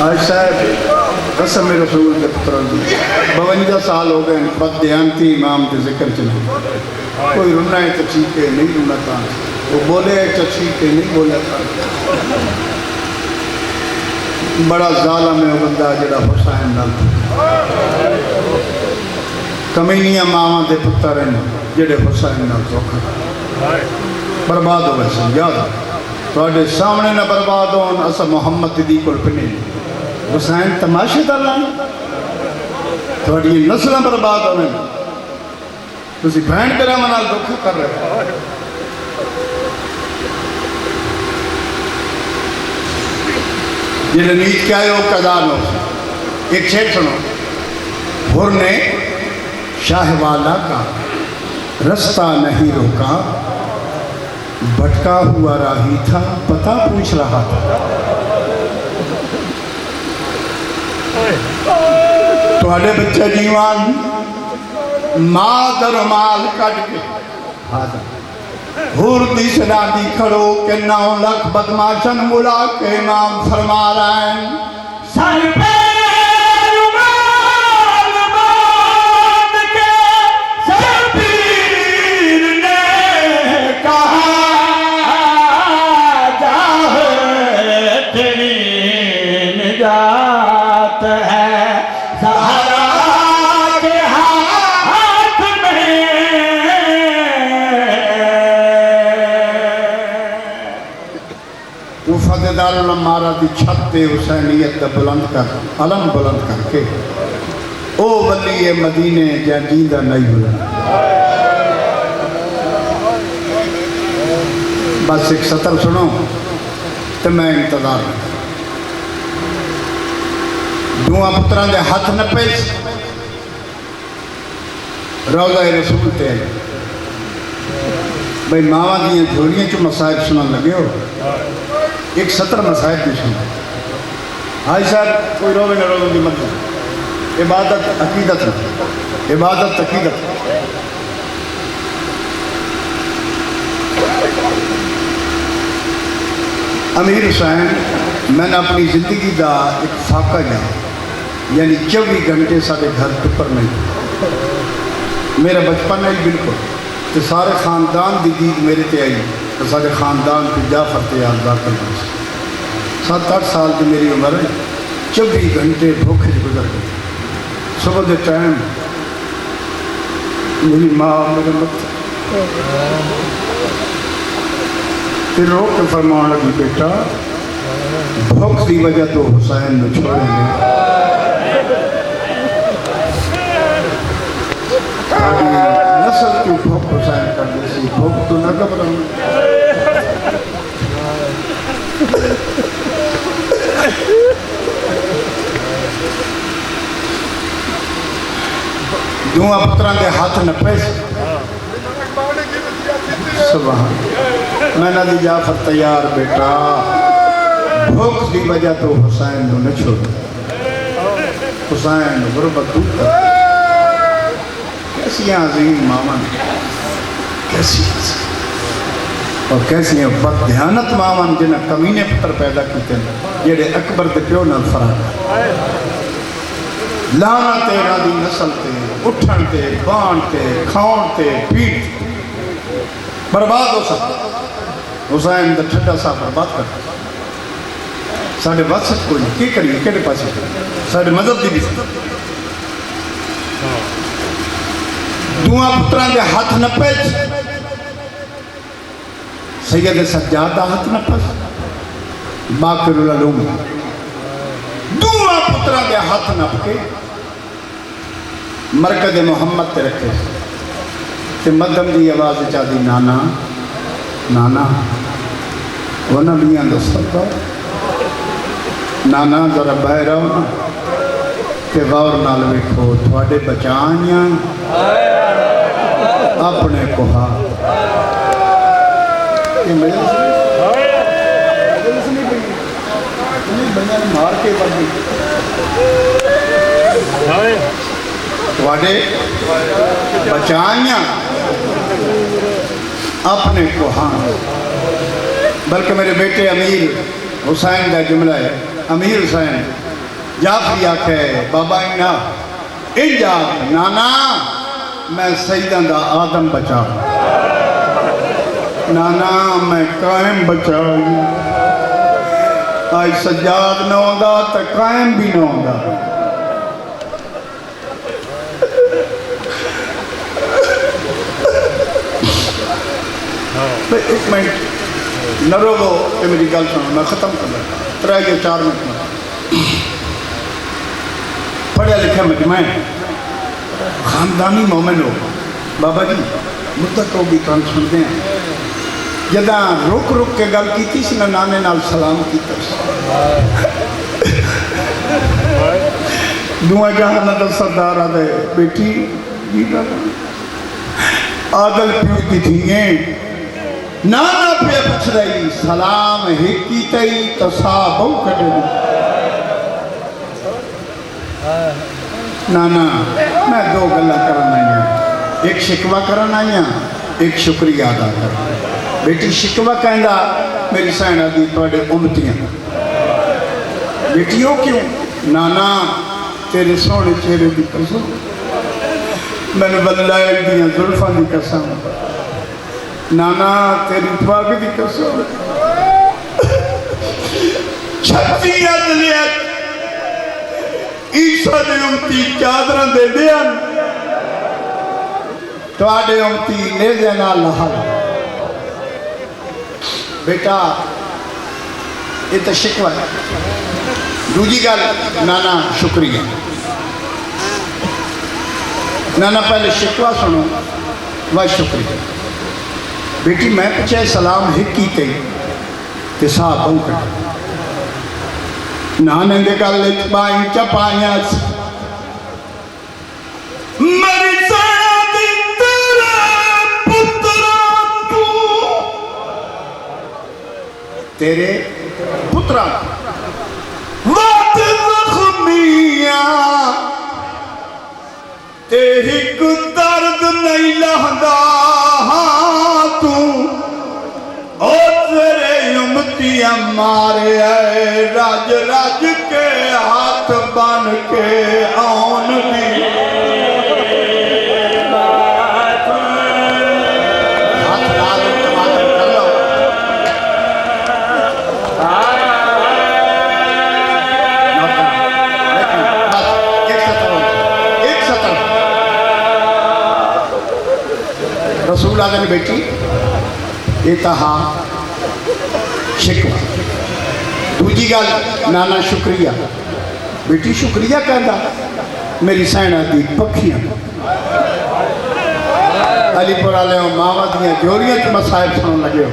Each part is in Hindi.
आज साहब कसम रसूल के पुत्र 52 साल हो गए बदयांती इमाम के जिक्र च नहीं। कोई रुना है तो ठीक है, नहीं रुना था, वो बोले तो ठीक है, नहीं बोले था। बड़ा जालिम है वो बंदा जड़ा हुसैन नाल कमीनिया मावां दे पुत्र हैं जेडे हुसैन नाल धोखा बर्बाद हो गए। याद थोड़े सामने ना बर्बाद हो, अस मोहम्मद दी कोल पने हुसैन तमाशे कर लाना, थोड़ी नस्ल बर्बाद होने, तुसी भैन भरावां नाल धोखा कर रहे हो। जिन्हें नीत क्या है वो कदान हो। एक शेर सुनो, हुर ने शाहवाला का रास्ता नहीं रोका, भटका हुआ राही था पता पूछ रहा था। थोड़े बच्चे जीवान मां दर माल कट के हुर दी सदा दी खड़ो के 9 लाख बदमाशन मुला के इमाम फरमा रहे हैं सर पे रुमाल बांध के शबीर ने कहा जा तेरी निजात है सहारा के हाथ में। फतेदारुल अम्मारा की छत पे हुसैनियत बुलंद कर अलम बुलंद करके ओ वली मदीने जा जींदा नहीं बुलंद। बस एक सतर सुनो तो मैं इंतजार दुआ पुत्रां दे हथ नपे रोज़ा रसूल ते भाई मावां दी झोलियां च मसाइब सुनन लगे हो। एक 70 मसाइब भी सुन। हाई साहब कोई रोवे न रोवे की मतलब इबादत अकीदत, इबादत अकीदत। अमीर हुसैन मैंने अपनी जिंदगी का एक फाका लिया, यानी 24 घंटे सारे घर टुपर नहीं। मेरा बचपन है बिल्कुल तो सारे खानदान की दीद मेरे ते आई तो सारे खानदान को जाफर ते यादगार करना। 7-8 साल की मेरी उम्र है, 24 घंटे भूखे गुजर गए। सुबह के टाइम मेरी माँ मेरे मत फिर रो के फरमान लगी बेटा भूख की वजह तो हुसैन ने छोड़ेंगे। नस्ल की भूख हुसैन कर दी, भूख तो न घबरा। दुआ पुत्रां के हाथ नपे मैंने दी जाफर तैयार बेटा भूख की वजह तो हुसैन को न छोड़। हुसैन गुरबत दूर कर कैसी अजीम मामा कैसी और कैसी बदध्यानत मावा जिन्हें कमीने पुत्र पैदा किए जेडे अकबर के प्यो न फराक लाना तेरा दी नस्ल ते उठन ते बाण ते खाण ते पीठ बर्बाद हो सकता। हुसैन का ठंडा सा बर्बाद कर साढ़े बस कोई की करिए कि पास साढ़े मजहब की भी दुआ पुत्रां के हाथ नपे सैयद सज्जाद का हाथ नपस बाकिरुल उलूम दुआ पुत्रां के हाथ नप के मरकज मोहम्मद ते रखे ते मध्यम की आवाज़ चाहती नाना नाना वो नबियां दस्ता नाना जरा बह रहो ना ते गौर नाल वेखो थोड़े बचाइयां अपने कोहा मार के थोड़े बचाइयां अपने कोहा। बल्कि मेरे बेटे अमीर हुसैन का जुमला है, अमीर हुसैन जाफरी आखे बाबा इना इंजा नाना मैं सईदां दा आदम बचा, नाना मैं कायम बचा। आज सज्जाद न आंदा तो कायम भी न आंदा। एक मिनट न रोवो, ये मेरी गल सुनो, मैं खत्म कर लगा 3 या 4 मिनट में। पढ़िया लिखा मजमा खानदानी मोमिन हो बाबा जी मुद्दा तो भी तुम सुनते हैं जदा रुक रुक के गल की सी ना नाने नाल सलाम किया दुआ जहान का सरदार आदे बेटी आदल प्यू की थी नाना पे पूछ रही सलाम हिक की तई तो सा बहु कटे नाना मैं 2 गल्लां करन आई, एक शिकवा करन आई, एक शुक्रिया अदा कर। बेटी शिकवा कहंदा मेरी सैना दी तुहाडे उम्मतियां बेटी ओ क्यों नाना तेरे सोहने चेहरे की कसम मैंने बदलाए दियां जुल्फां की कसम नाना तेरी पग की कसम 36 अदलियत ईसा ने उमती चादर दे दिया तुहाडे उमती नेज़े नाल लहल। बेटा ये तो शिकवा है। दूजी गल नाना शुक्रिया। नाना पहले शिकवा सुनो व शुक्रिया। बेटी मैं पूछे सलाम हिक की ते साह बहु कटे नाने दे गल पाई चपाइया मरी सैना दी तेरा पुत्रा तू तेरे पुत्रा वात जख्मिया ते हिक दर्द नहीं लहंदा तू ओ तेरे उम्मतियां मारे रज रज के हाथ बन के आन दी हाथ लाल टमाटर कर लो बस एक सतर रसूल आदमी बेटी ये तो हाँ शिकवा। दूजी गल नाना शुक्रिया। बेटी शुक्रिया कहता मेरी सैना दी पखियां अलीपुर वाले मावा दियां जोरियां च मसाइब सुन लगे हो।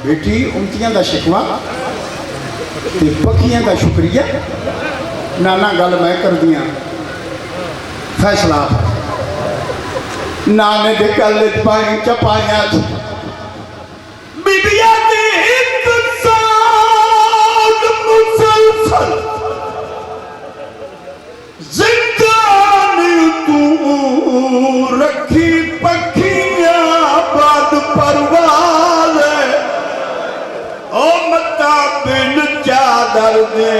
बेटी उमतियां का शिकवा ते पखियां का शुक्रिया। नाना गल मैं कर दियां फैसला नाने दे गल पाई चपाइया बीबिया दी एक साल मुसलसल जिंदानी तू रखी पखियां बाद परवाल ओ मता बिन चादर दे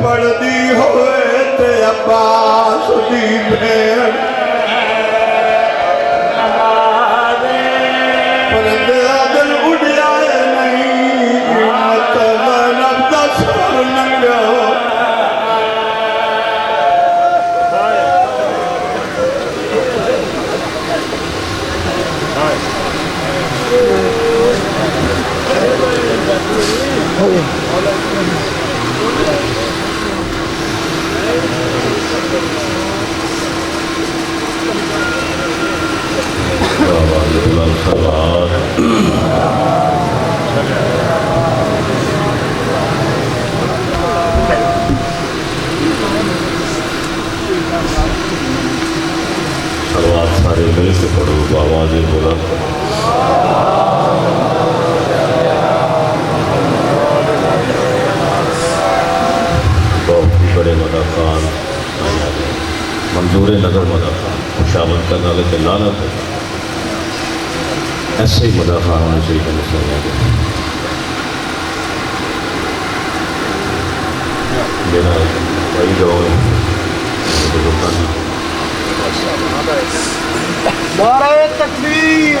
पड़दी होए ते अब्बास दी भेड़ सारे मिल के पढ़ो आवाज बोला बहुत ही बड़े मदाखान मंजूर नगर मदाखान खुशामद करने वाले के लानत ऐसे ही मदाखान होने चाहिए मुसलमान के मेरा भाई जाओ नारे तकबीर,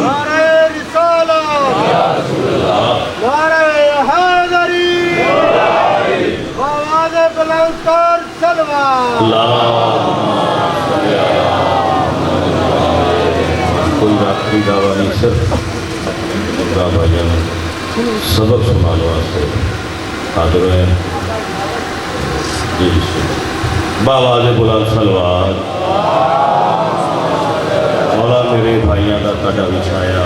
नारे रिसालत, नारे हैदरी, आवाज़ बुलंद कर सलवात। कोई रात्रि दावा नहीं, सिर्फ भाईजान सबक सुनाने वास्ते हाजिर है। जी बाबाज बुलंद सलवार मौला मेरे भाइयों का ताड़ा विछाया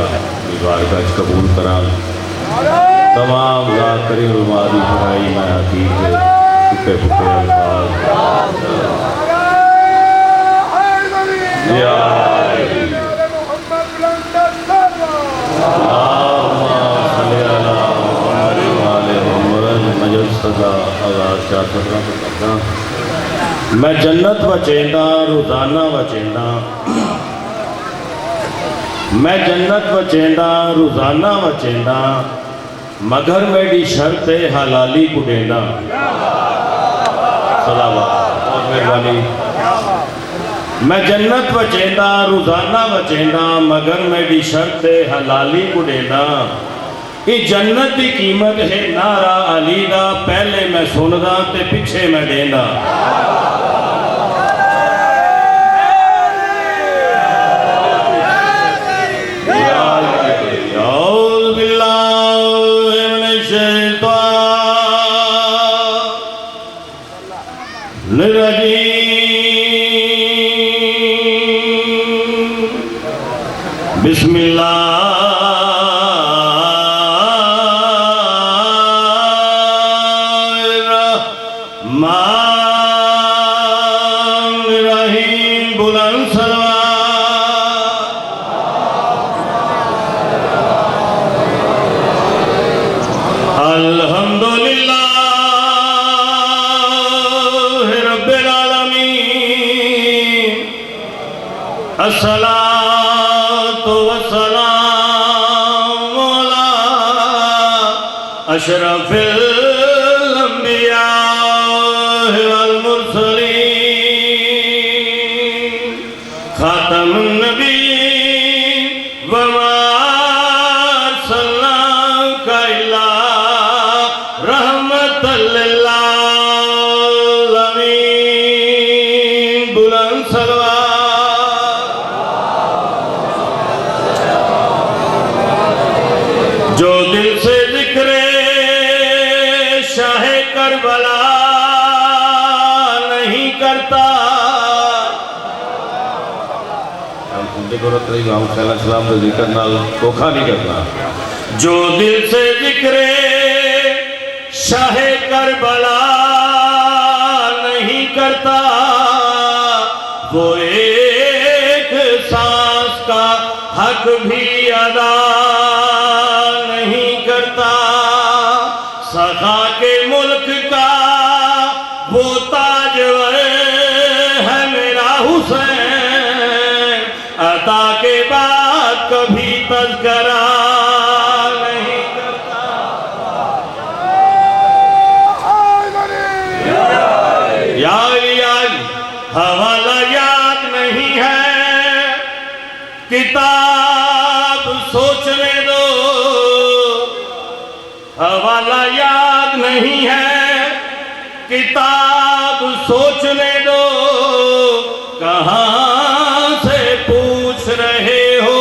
इबादत कबूल करा। तमाम जाकरी उलमादी पढ़ाई मैं हकीक के फुके फुके अल्फाज मैं जन्नत बचेंदा रोजाना बचेंदा, मैं जन्नत बचेंदा रोजाना बचेंदा, मगर मेरी शर्त है हलाली कुडेंदा। सलावा बहुत मेहरबानी। मैं जन्नत बचेंदा रोजाना बचेंदा, मगर मेरी शर्त है हलाली कुडेंदा। ये जन्नत की कीमत है नारा अली दा, पहले मैं सुनदा ते पिछे मैं देंदा। बिस्मिल्लाह बुलंद सलवात। अल्हम्दुलिल्लाह रब्बिल आलमीन, अस्सलातु वस्सलामु अला अशरफिल अंबिया वल मुरसलीन, खातमुन नबीय्यीन व मा अरसलनाका इल्ला रहमतल लिल आलमीन। बुलंद सलवात। जो दिल से जिक्रे शाहे करबला नहीं करता, सलाम तो जिक्र नाल धोखा नहीं करना। जो दिल से जिक्रे शाहे करबला नहीं करता, वो एक सांस का हक भी अदा नहीं करता। सखा के मुल्क का वो ताजवर है मेरा हुसैन, अता के बाद कभी तज़किरा नहीं करता। याद हवाला याद नहीं है, किताब सोचने दो। हवाला याद नहीं है, किताब सोचने दो। कहाँ से पूछ रहे हो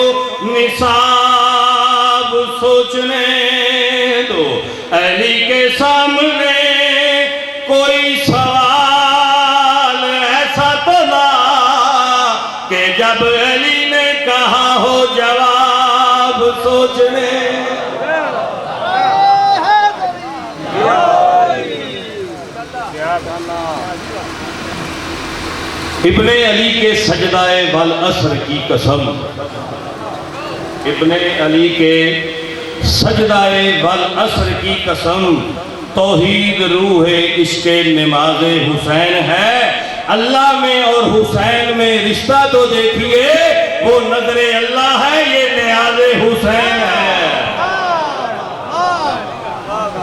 निसाब सोचने दो। अली के सामने कोई सवाल ऐसा तो ना कि जब अली ने कहा हो जवाब सोचने। इब्ने अली के सजदाए वल असर की कसम, इब्ने अली के सजदाए वल असर की कसम, तौहीद रूह इश्क़े नमाज़े हुसैन है। अल्लाह में और हुसैन में रिश्ता तो देखिए, वो नजरे अल्लाह है, ये नियाज़े हुसैन है।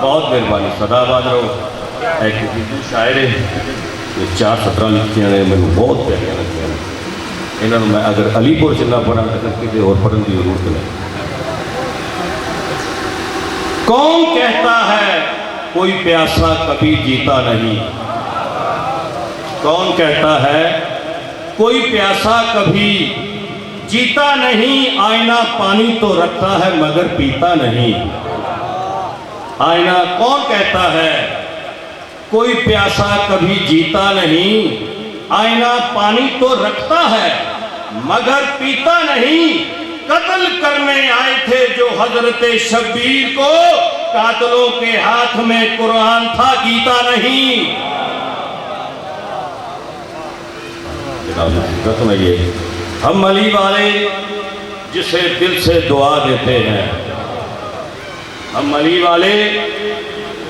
बहुत मेहरबानी, सदाबाद रहो। एक शायर है 4-17 लिखियां ने मैंने बहुत प्यारियां लगियां। इन्होंने मैं अगर अलीपुर च ना पढ़ा तो किसी होर पढ़ने की जरूरत नहीं। कौन कहता है कोई प्यासा कभी जीता नहीं? कौन कहता है कोई प्यासा कभी जीता नहीं? आईना पानी तो रखता है मगर पीता नहीं। आईना कौन कहता है कोई प्यासा कभी जीता नहीं? आईना पानी तो रखता है मगर पीता नहीं। कत्ल करने आए थे जो हजरत शब्बीर को, कातलों के हाथ में कुरान था गीता नहीं। में ये हम अली वाले जिसे दिल से दुआ देते हैं, हम अली वाले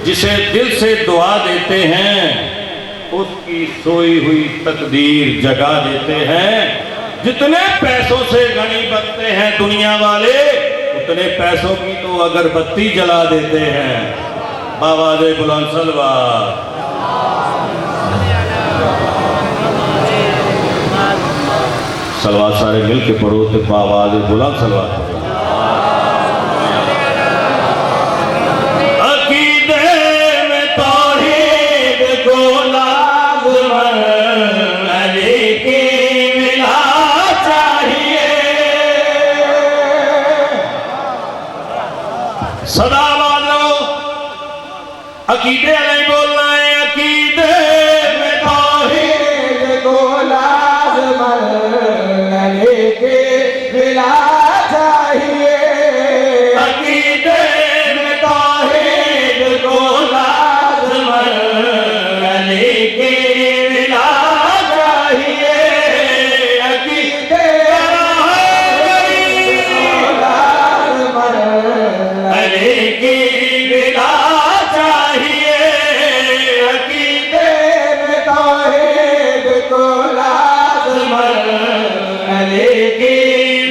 जिसे दिल से दुआ देते हैं, उसकी सोई हुई तकदीर जगा देते हैं। जितने पैसों से गनी बनते हैं दुनिया वाले, उतने पैसों की तो अगरबत्ती जला देते हैं। बाबा दे बुलंद सलवार। सलवार सारे मिल के पढ़ो तो बाबा दे बुलंद सलवार। सदा वालों अकीदे नहीं बोलना है। अकीदे में तौहीद को लाज़िमन लेके मिला चाहिए। अकीदे में तौहीद को लाज़िमन लेके मिला चाहिए। अकीदे की मिला चाहिए। अकीदे में तौहीद को लाज़िमन की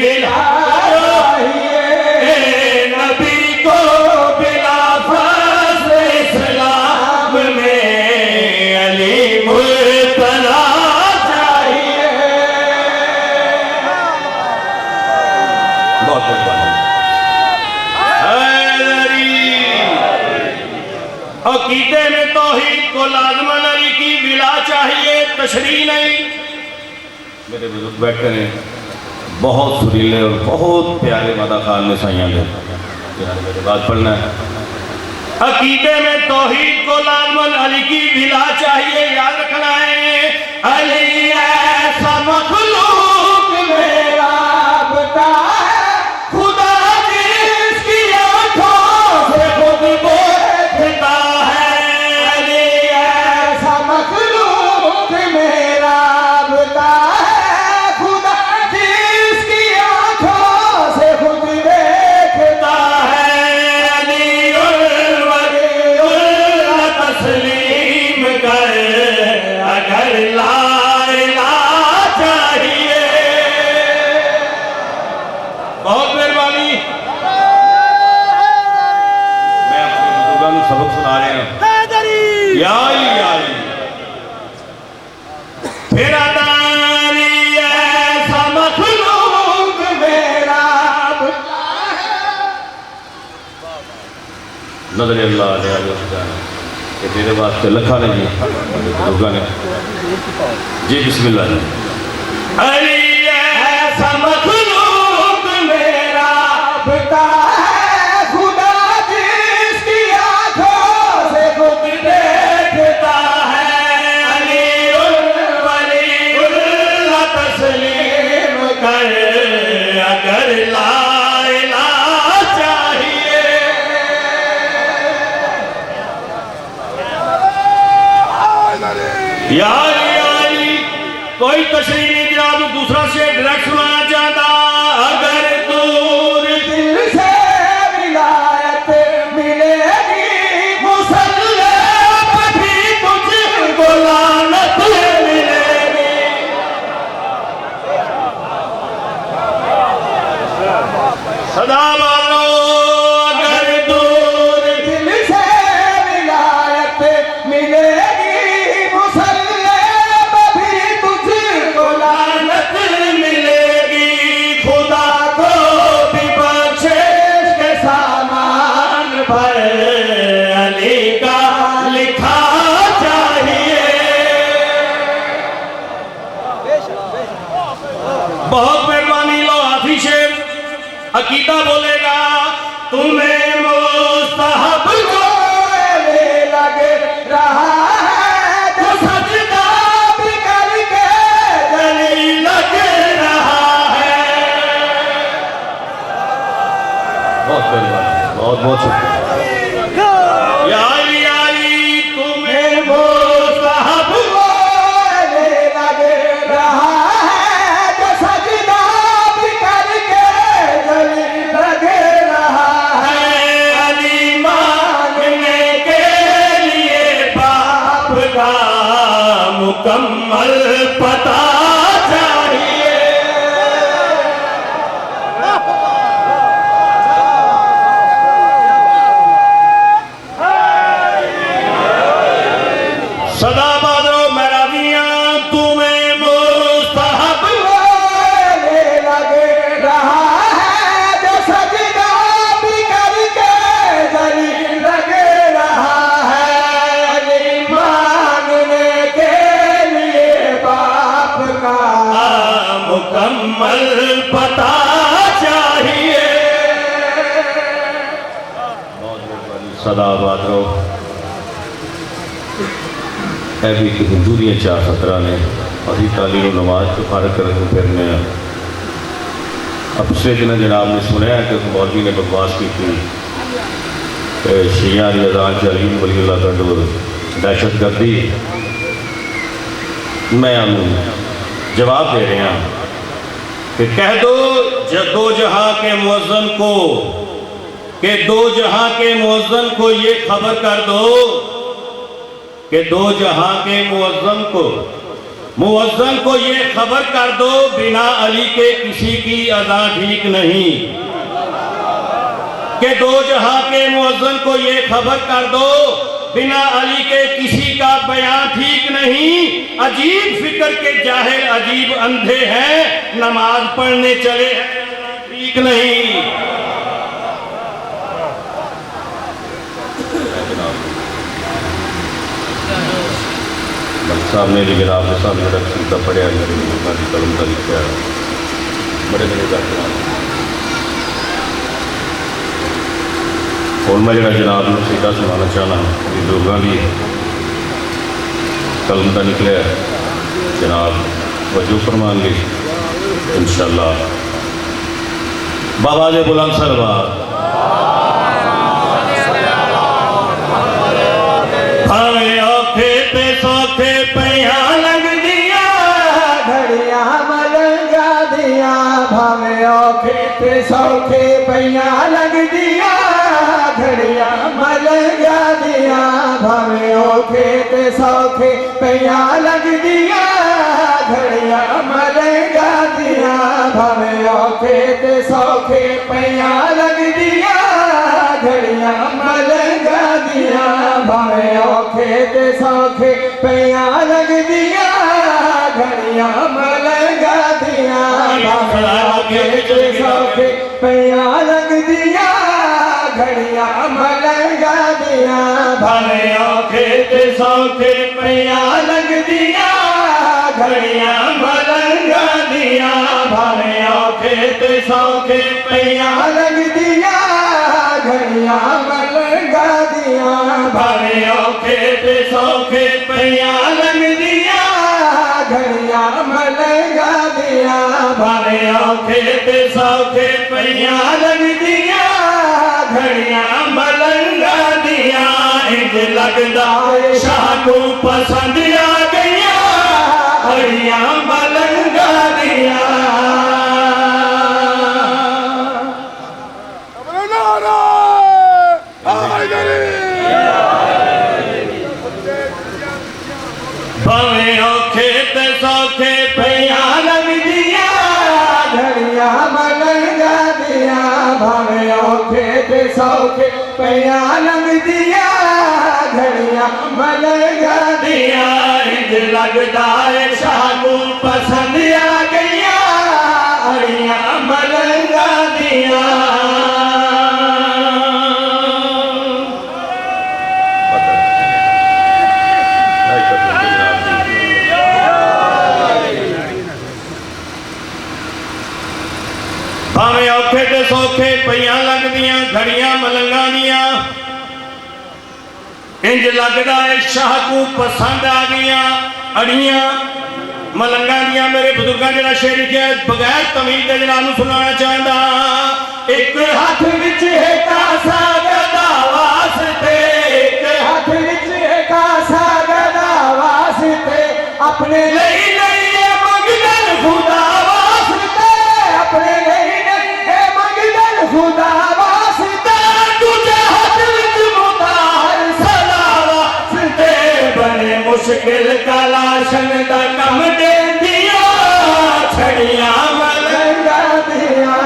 मिला चाहिए। नबी को बिला फज़्ल इस्लाम में अली मुर्तज़ा चाहिए। बहुत बहुत अकीदे में तौहीद को लाज़िमन अली की विला चाहिए, तशरीह नहीं। मेरे बुजुर्ग बैठे हैं, बहुत सुरीले और बहुत प्यारे मादा खान ने साइयां दे मेरे बात पढ़ना है। अकीदे में तौहीद को लाज़िमन अली की विला चाहिए, याद रखना है। अली ऐसा मखलूक मेरा बता है, खुदा जिसकी आंखों से खुद बोलता है। बहुत मेहरबानी। मैं अपने बुजुर्गों को सबक सुना रहे हैं। याई फिर अदानी ऐसा मखलूक मेरा नजर अल्लाह कि तेरे वास्ते लखा नहीं बुजुर्गों ने जी। बिस्मिल्लाह। अली ऐसा मखलूक मेरा पिता है, खुदा जिसकी आंखों से खुद देखता है। अली वलीउल्लाह तस्लीम कर अगर ला इलाहा चाहिए। यारी कोई तशरीह नहीं जनाब, दूसरा शेर डायरेक्ट सुनाना चाहता। अगर दूर दिल से विलायत मिलेगी, मुसल्ले पे भी तुझको लानत मिलेगी। सदा वालों अगर दूर दिल से विलायत मिले अकीदा बोलेगा तुम्हें मुस्तहब को लग रहा है तो सजदा भी करके गली लग रहा है। बहुत बहुत शुक्रिया। या अली तुम्हें मुस्तहब को लग रहा है जो सजदा भी करके गले लग रहा है। अली मांगने के लिए बाप का मुकम्मल पता चाहिए। सदा बादरो महराबियां तुम्हें मुस्तहब लग रहा है जो सजदा भी करके गले लग रहा है। अली मांगने के लिए बाप का मुकम्मल पता चाहिए। सदा बादरो है भी कि हिंदूरियाँ 4-17 ने अभी तालीम नमाज तो फारग कर फिर मैं अब पिछले दिन जनाब ने सुना कि मौलवी ने बकवास की थी शिया की अजान चली वली कंडोर दहशत गर्दी। मैं जवाब दे रहा कि कह दो दो जहां के मुअज्जन को कि दो जहां के मुअज्जन को ये खबर कर दो कि दो जहां के मुअज्जन को ये खबर कर दो बिना अली के किसी की अज़ा ठीक नहीं। कि दो जहां के मुअज्जन को ये खबर कर दो बिना अली के किसी का बयान ठीक नहीं। अजीब फिक्र के जाहिल अजीब अंधे हैं, नमाज पढ़ने चले हैं ठीक नहीं। सामने भी जनाब के सामने रख सीता पढ़िया कलम का लिखा बड़े बड़े का और मैं जरा जनाब में सीधा सुनाना चाहना कि लोगों की कलम का निकले जनाब वजू फरमान ली इंशाअल्लाह। बाबा जे बुलंद सरवार भावे औखे ते सौखे पैया लग दिया घड़िया मलंगा दिया भावे औखे ते सौखे पैया लग दिया। घड़िया मलंगा दिया भावे औखे ते सौखे पैया लग दिया। घड़िया मलंगा दिया भावे औखे ते सौखे पैया लग दिया। घड़िया मलंगा दिया भावे औखे ते सौखे पैया लग दिया। घड़िया मलंगा दिया भावे औखे ते सौखे पैया लग दिया। घड़िया मलंगा दिया भावे औखे ते सौखे पैया लग दिया। घड़िया मलंगा दिया भावे औखे ते सौखे पैया लग दिया। घड़िया मलंगा दिया भावे औखे ते सौखे पैया लग दिया। घड़िया मलंगा दिया भावे औखे ते सौखे पैया लग दिया। घड़िया मलंगा दिया इंज लगदा शाह को पसंद आ गया। घड़िया मलंगा दिया भावे औखे ते सौखे पैया लग दिया। घड़िया मलंगा दिया भावे औखे ते सौखे पैया लग दिया। घड़िया मलंगा दिया इंज लगदा शाह को पसंद आ गया। घड़िया मलंगा दिया भावे औखे ते सौखे पईयां लगदियां घड़ियां मलंगा दियां इंज लगदा है शाह को पसंद आ गईयां अड़ियां मलंगा दियां। मेरे बुजुर्गां जेड़ा शेर लिखिया बगैर तमीज दे जनाब नूं सुनाना चाहंदा। एक हाथ विच है कासा गदा वास्ते, एक हाथ विच है कासा गदा वास्ते, अपने लिए नहीं है मंगदन खुदा वास्ते, अपने लिए नहीं है मंगदन खुदा वास्ते, दूजे हाथ विच मुतार सदा वास्ते, बने मुश्किल कलाशन दा कम दे दिया छड़ियां मलंगा दिया।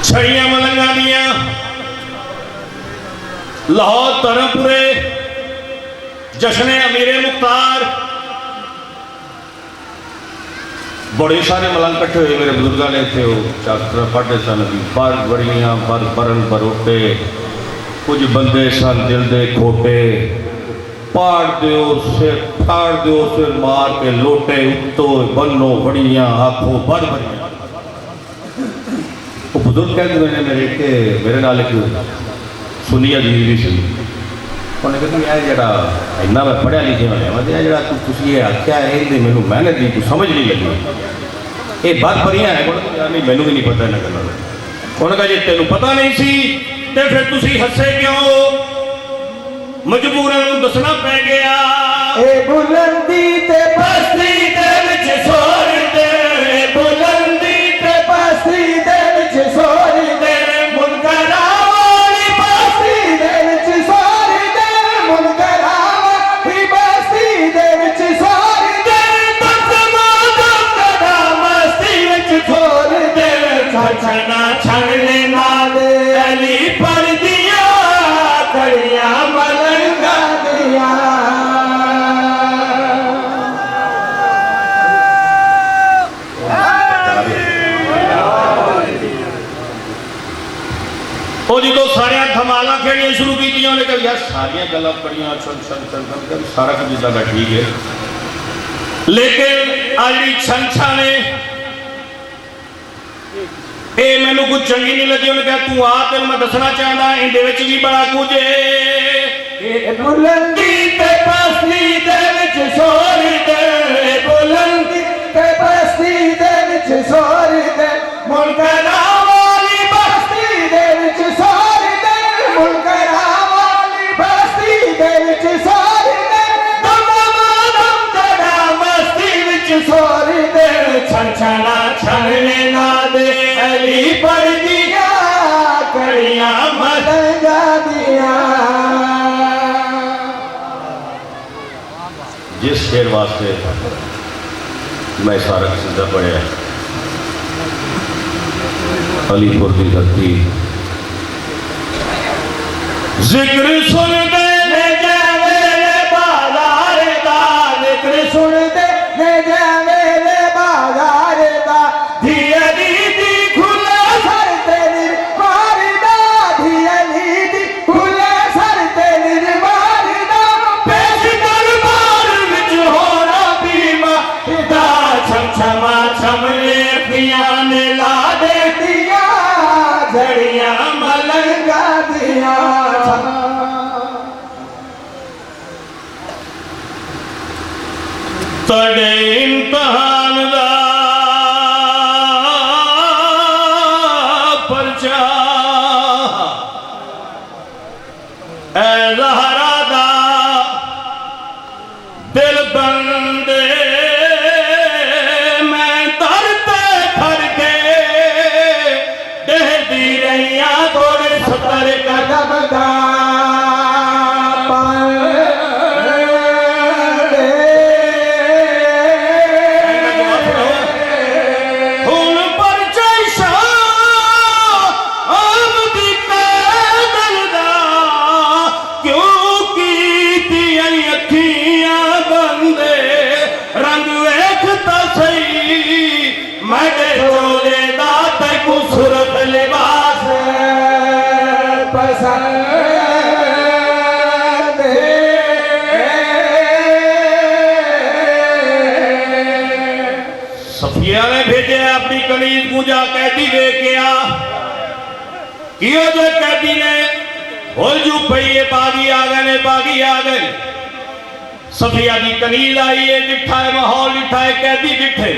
छड़ियां मलंगा दियां लाहौर धर्मपुरे जश्न अमीरे मुख्तार बड़े सारे मलंग कट्ठे हुए मेरे बुजुर्गों ने थे शास्त्र पढ़ते सन बर बड़ियां बर बरन बरोटे कुछ बंदे सन दिल दे खोटे पाड़ दो सिर फाड़ दो सिर मार के लोटे उत्तो बनो बड़ियां आखो बर बड़ियां। वो बुजुर्ग कहते हुए मेरे के मेरे नाल एक सुनी अजीज भी सी उन्हें कहते यार जरा इन्ना मैं पढ़िया लिखिया होया मैं जरा तुम ये आख्या है इनकी मैनू मेहनत की कुछ समझ नहीं लगी ये बात बड़िया है नहीं मैनू भी नहीं पता इन्हें गलों उन्होंने कहा जी तेन पता नहीं सी तो फिर तुसी हसे क्यों मजबूरन दसना पै गया। ए बुलंदी ते बस्ती दे विच सोर दे, बुलंदी ते बस्ती दे विच सोर दे, मुनकरा वाली बस्ती दे विच सोर दे, मुनकरा वाली बस्ती दे विच सोर दे, तसमा दसदा मस्ती विच छोर दे, छछना छड़ने नाल अली पर दिया कड़ियां मलंगा दिया। जो सारिया धमाल खेड़िया शुरू की उन्हें कहा यार सारिया गल्लां बड़ियां छन छन छन छन सारा कुछ इदा का ठीक है लेकिन आज छन छन ये मैनू कुछ चंगी नहीं लगी। उन्हें कहा तू आ तेन मैं दसना चाहता इंदे विच भी बड़ा कुछ है। बुलंदी ते बस्ती दे विच सोर दे, बुलंदी ते बस्ती दे विच सोर दे, मुनकरा वाली बस्ती दे विच सोर दे, मुनकरा वाली बस्ती दे विच सोर दे, दम दड़ा मस्ती विच सोर दे, छन छना छनने ना दे अली पर दिया कड़ियां मलंगा दिया। जिस शेर वास्ते मैं सारा सीधा पढ़िया अलीपुर की धरती जिक्र सुन दे ले जावे रे बाजार दा, जिक्र सुन दे ले जावे रे बाजार दा, धिया दी खुले सर तेरी मारदा, धिया दी खुले सर तेरी मारदा, पेश दरबार विच होना बीमा दा, छम छमा छमले पिया ने ला दे दिया झड़ियां मलंगा दिया। तड़े इम्तहान दा परचा ए ज़हरा दा दिल बंदे मैं दर ते फर के दहदी रहिया थोड़े सतर कदम दा सफिया ने भेजे अपनी कनीज को जा कैदी वे के आ कियो जो कैदी ने होल जू पई बागी आ गए ने बागी आ गए सफिया की कनीज आई है डिठा है माहौल डिठा है कैदी डिठे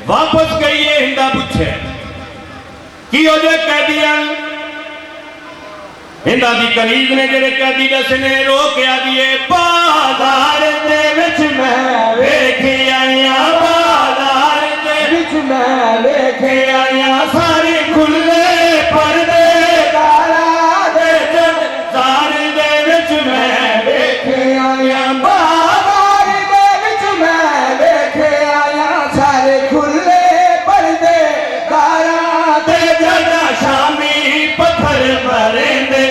वापस गई है हिंदा पूछे कियो जो कैदियां हिंदा दी कनीज ने जेड़े कैदी दस ने रोकिया दिए बाजार दे विच मैं वेखे आया बाजार दे विच मैं वेखे आया सारे खुले पर्दे दारा दे बाजार दे विच मैं वेखे आया बाजार दे विच मैं वेखे आया सारे खुले पर्दे दारा ते जदा शामी पत्थर मरेंदे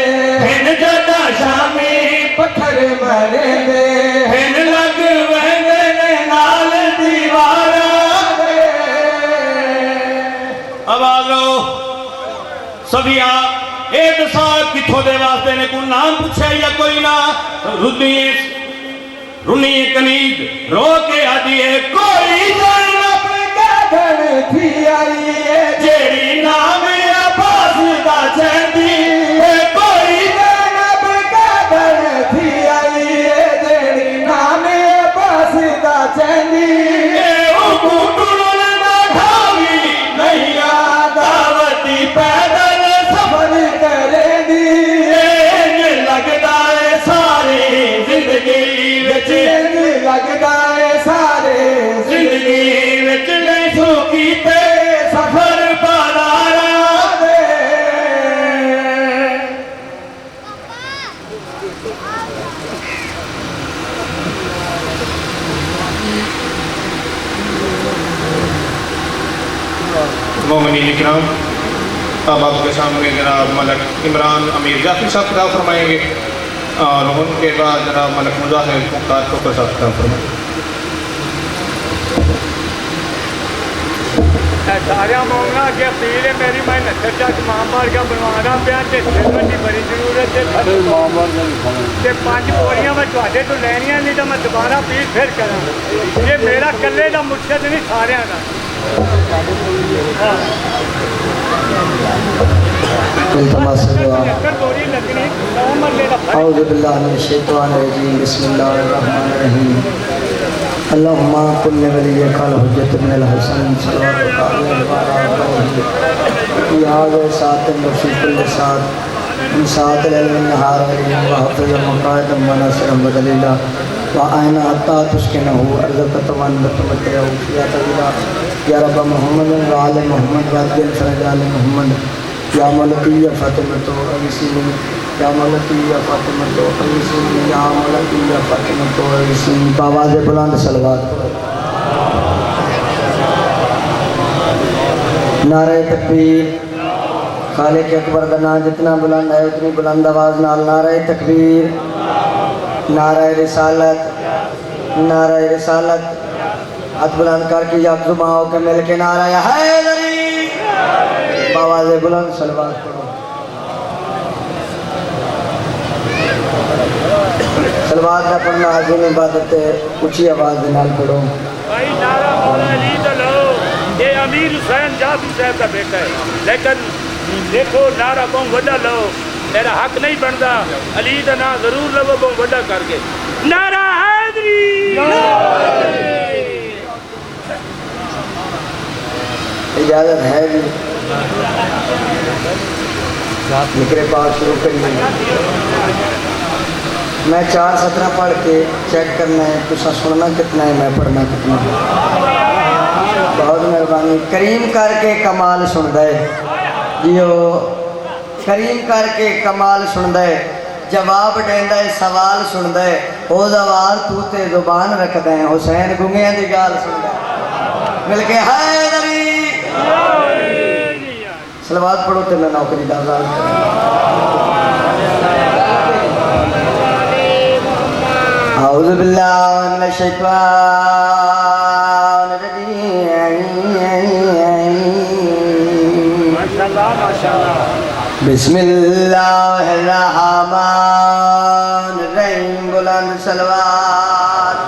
हिन जदा शामी पत्थर मरे दे हिन लग वेंदे ने नाल दीवारा दे आवाज़ो सभिया ए दसा किथों दे वास्ते ने कोई नाम पूछे या कोई ना रुनी कनीज रो के आदि है कोई ज़ैनब गगन थी आई है जेड़ी नाम अब्बास दा चंदी कोई ज़ैनब गगन थी आई है जेड़ी नाम अब्बास दा चंदी नहीं दावती पैदल सफर करे दी लगता है सारी जिंदगी विच लगदा है सारे जिंदगी विच नहीं सो कीते सफर बाजारा दे मोमिनीन इकराम अब आपके सामने जनाब मलक इमरान अमीर जाफरी साहब खिताब फरमाएंगे और उनके बाद जनाब मलक मुजाहिर मुख्तार खोखर साहब खिताब फरमाएंगे। सारिया मांगना कि अपील है मेरी मैं नत्तर चक मामबार का बनवाना पाया तो खिदमत की बड़ी जरूरत है पांच बोरियां मैं थोड़े तो लैनिया नहीं तो मैं दोबारा अपील फिर करा ये मेरा कल्ले का मुर्शद नहीं सारिया का बोरी लगनी औज़ु बिल्लाहि मिनश शैतानिर रजीम बिस्मिल्लाहिर रहमानिर रहीम अल्लाहुम्मा कुल्ल वलिय्यकल हुज्जत बिल हसन सल्लल्लाहु अलैहि वसल्लम या सात मुशीकुल सात सात लैल नहार वलिय्य व हफ़ज़ मक़ाद व नसर व दलीला व आयना हत्ता तुस्किनहु अर्ज़क तवन व तमत्तउ फिया तवीला या रब मोहम्मद व आल मोहम्मद व अजल फरज आल मोहम्मद या मलकी या फातिमा तो अविसीनी या मलकी या फातिमा तो अविसीनी या मलकी या फातिमा तो अविसीनी आवाज़ बुलंद सलवात नारे तकबीर खालिक अकबर का नाम जितना बुलंद है उतनी बुलंद आवाज़ नाल नारे तकबीर नारे रिसालत हाथ बुलंद करके जब जुमाओं के मिल के नारा हैदरी आवाज़ बुलंद सलवात पढ़ो सलवात का पढ़ना आज़ीम इबादत है ऊंची आवाज़ के नाल पढ़ो भाई नारा मौला अली तो लो ये अमीर हुसैन जाफरी साहब का बेटा है लेकिन देखो नारा बहुत बड़ा लो मेरा हक नहीं बनता अली का नाम जरूर लो बहुत बड़ा करके नारा हैदरी इजाज़त है भी जिक्र पाक शुरू करिए मैं 4:17 पढ़ के चेक करना है तुसा सुनना कितना है मैं पढ़ना कितना है बहुत मेहरबानी करीम करके कमाल सुन दे जियो करीम करके कमाल सुन दे जवाब देंदा है सवाल सुन दे ओ सवाल तू ते जुबान रखदा है हुसैन गुंगियां दी गाल सुन दे मिलके हैदरी सलवात पढ़ो तो मैं नौकरी का आगाज औज़ु बिल्लाहि मिनश शैतानिर रजीम माशाल्लाह माशाल्लाह बिस्मिल्लाहिर रहमानिर रहीम बुलंद सलवात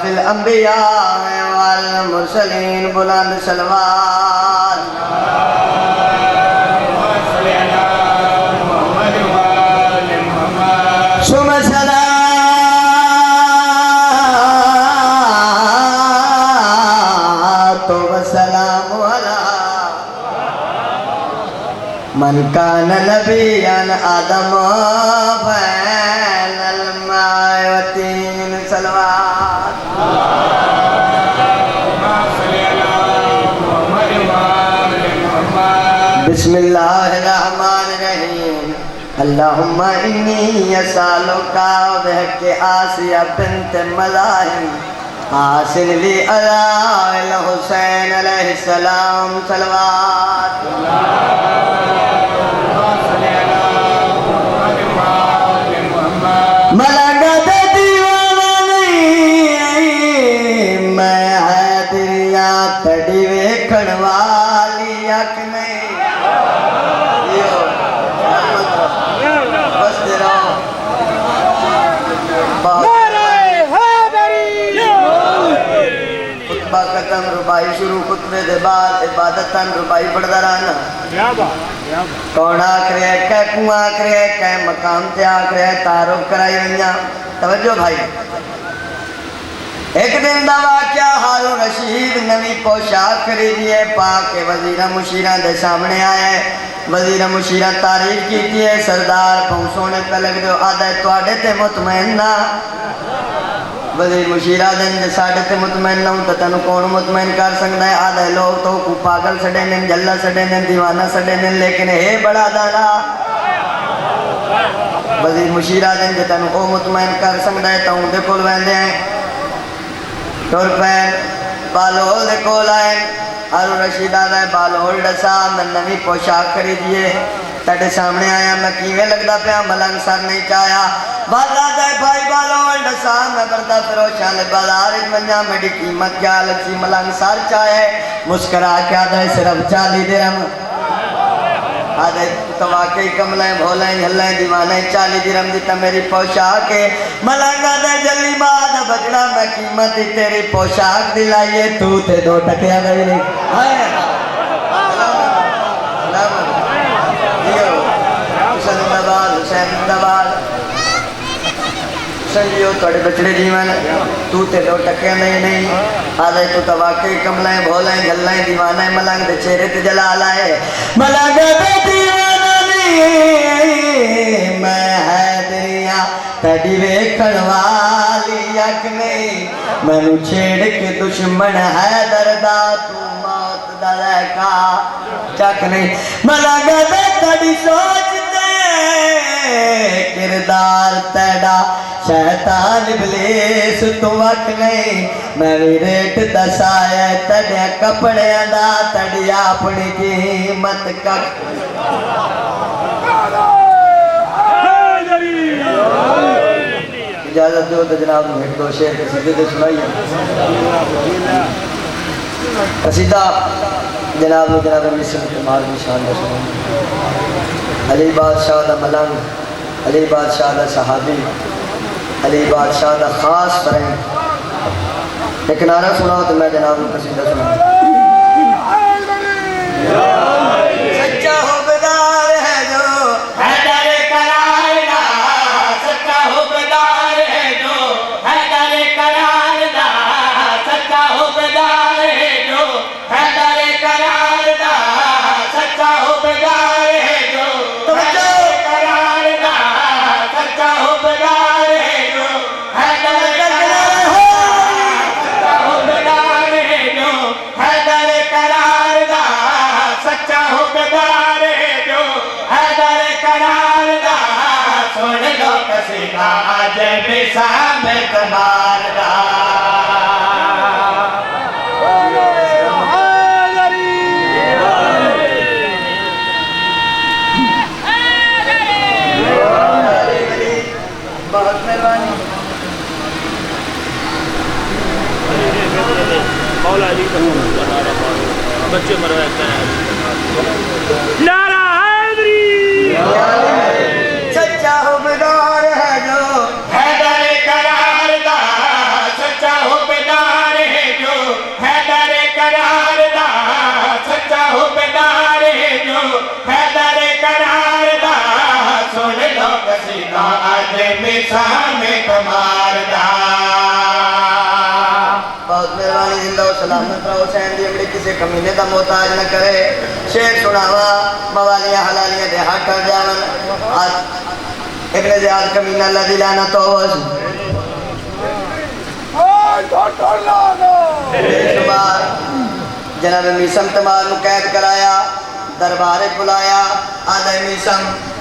अशरफिल अंबिया वल मुरसलीन बुलंद सलवात सुम सलातो व सलाम अला मन कान नबियन आदम बैनल माए व तीन सलवात बिस्मिल्लाहिर्रहमानिर्रहीम अल्लाहुम्मा इन्नी अस्अलुका बिहक़्क़ि आसिया बिन्त मज़ाहिम हासिल ली अला अल हुसैन अलैहिस्सलाम सलवात मलंगत दीवाना नहीं मैं हैदरिया तड़ी वेखण वाली अख नहीं यो बस तेरा खुतबा खत्म रुबाई शुरू खुतबे दे बाद इबादत रुबाई पढ़दा रहना कौन आख रहा है कै कू आख रहा है कै मकाम ते आख रहा है तारुफ कराई वैया तवज्जो भाई एक दिन का वाकया हारून रशीद नवी पोशाक खरीदी है पाके वजीर मुशीरा के सामने आया है वजीर मुशीरा तारीफ की है सरदार बहुत सोने पे लग दो आदा थोड़े ते मुतमैन ना वजीर मुशीरा दिन साढ़े ते मुतमैन ना तो तेन कौन मुतमैन कर सकता है आधा लोग तो पागल सड़े ने जल्ला सड़े ने दीवाना सड़े ने लेकिन हे बड़ा दाना वजीर मुशीरा दिन जो तेन वो मुतमैन कर सकता है तो उनके कोल वहदे तुर पैन बालोल दे कोल आए हारून रशीद आदा है बालोल दसा मैं नवी पोशाक खरीदिए तेरे सामने आया मैं किवें लगता पाया मलंग सर नहीं चाया बाला दे भाई बालोल दसा मैं बरदा फिरोशा ले बाजार मंजा मेरी कीमत क्या लगी मलंग सर चाहे मुस्करा के आदा सिर्फ 40 दिरहम आधे तो वाकई कमले भोले हल्ले दीवाने 40 दिरहम दिता मेरी पोशाक है मलंगा दे जल्दी बाद बजना मैं कीमत तेरी पोशाक दिलाइए तू थे 2 टकिया गई नहीं संजियो थोड़े बचड़े जीवन तू ते 2 टकिया नहीं आधे तू तो वाकई कमले भोले गल्ला दीवाना मलंग दे चेहरे ते जला लाए मलंग दे दीवाना नहीं मैं हैदरिया तड़ी वेखण वाली अख नहीं मैनू छेड़ के दुश्मन हैदर दा तू मौत दा लैका चक नहीं मलंग दे तड़ी सोच किरदार तेरा शैतान इबलीस तू वक नहीं मैं भी रेट दसाया तेरे कपड़े दा तड़ी अपनी कीमत कख इजाजत दो तो जनाब एक 2 शेर के सीधे तो सुनाइए कसीदा जनाब जनाब मिस्र कमाल की शान में सुनाइए अली बादशाह दा मलंग अली बादशाह दा सहाबी अली बादशाह दा खास फ्रेंड एक नारा सुनाओ तो मैं जनाब कसीदा सुना सच्चा हुबदार है जो हैदर करार दा सच्चा हुबदार है जो हैदर करार दा सच्चा हुबदार है जो हैदर करार दा सच्चा हुबदार है जो करार दा सच्चा हुबदार है जो हैदर करार दा सच्चा हुबदार है जो हैदर करार दा सुन लो कसीदा आज बिसाम कमार दा बहुत मेहरबानी मौला अली बच्चे मरवाते हैं नारा हैदरी सच्चा हुबदार है जो हैदर करार दा सच्चा हुबदार सीता आज मिसा में कमारदा बहुत मेहरबानी जिंदा सलामत रहो हुसैन दी अमड़ी किसी कमीने का मोहताज न करे शेर सुनावा मवालियां हलालियां दे हाथ कर जावन आज इब्ने ज़ियाद कमीना अल्लाह दी लानत हो बेशुमार जनाब मीसम तमार नु कैद कराया दरबार बुलाया आदे मीसम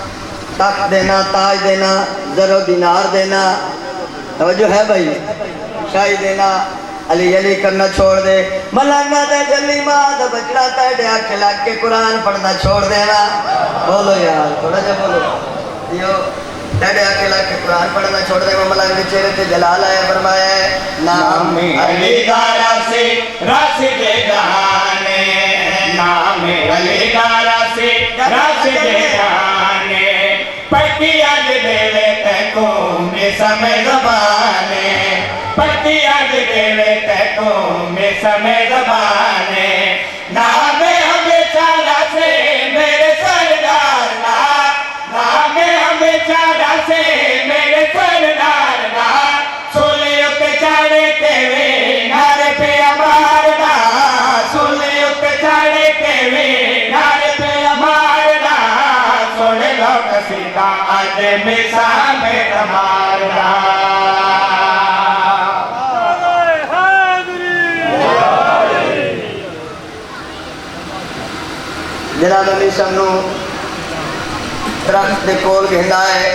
तख्त देना ताज देना जरो दिनार देना तवज्जो है भाई शाही देना अली अली करना छोड़ दे मलाना दे जल्ली मां दा बचड़ा तेरे आंख लग के कुरान पढ़ना छोड़ देना बोलो यार थोड़ा जा बोलो यो तेरे आंख लग के कुरान पढ़ना छोड़ दे मलांग के चेहरे पे जलाल आया फरमाया है नाम अली दारा से राशिदे जहाने नाम अली दारा से राशिदे जहाने पटिया देवे तको में समय ज़बाने पटिया देवे तको में समय ज़बाने नाम हमेशा से मेरे सरदार ना नाम हमेशा से मेरे सरदार ना सोले के चाड़े तेवे नारे पे अमारदा सोले के चाड़े तेवे नारे पे अमारदा सोले लोग सीता आज मिसा में कमारदा जनाब मीसम नु दरख्त दे कोल घेंदा है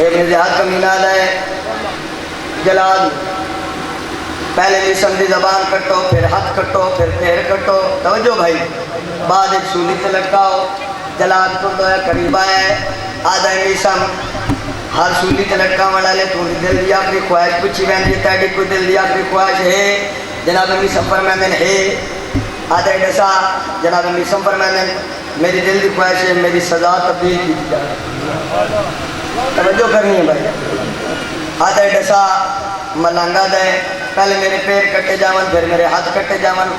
इब्ने ज़ियाद कमीना है जलाल पहले मीसम दी जबान कटो फिर हाथ कटो फिर पैर कटो तवज्जो भाई बाद एक सूली से लटकाओ जलाल तो करीब आया है आधा मीसम हर सूली से लटका वाला ले तू दिल दी आखिरी ख्वाहिश पूछी वैंदी तेरी कोई दिल दी आखिरी ख्वाहिश है जनाब मीसम फरमाते है आधे डसा जनाब मीसम फरमाते मेरी दिल की ख्वाहिश है मेरी सजा तब्दील की जाए तवज्जो करनी है भाई आधे डसा मलंगा दे पहले मेरे पैर कटे जावन फिर मेरे हाथ कटे जावन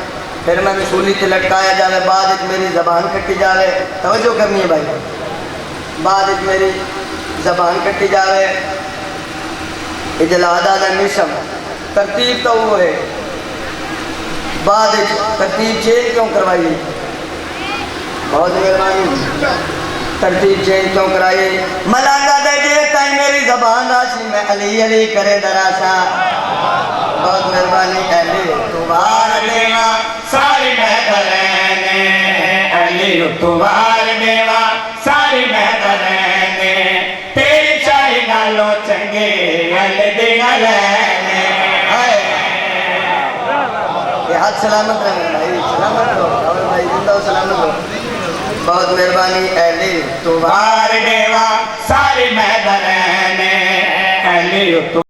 फिर मैंने सूली से लटकाया जाए बाद मेरी जबान कटी जाए तवज्जो करनी है भाई बाद मेरी जबान कटी जाए इजलाद आदा मीसम तरतीब तो वो है बाद तरतीब चेंज क्यों करवाई बहुत मेहरबानी तरतीब चेंज क्यों कराई मलांगा दे जे ताई मेरी जबान राशि में अली अली करे दरासा बहुत मेहरबानी अली तुम्हार देवा सारी महदरने अली तुम्हार देवा सारी महदरने तेरी शाही नालो चंगे अली दिना लेने हाथ सलामत रहे भाई सलामत रहो और भाई जिंदा सलामत रहो बहुत मेहरबानी अली तुम्हार देवा सारी महदरने अली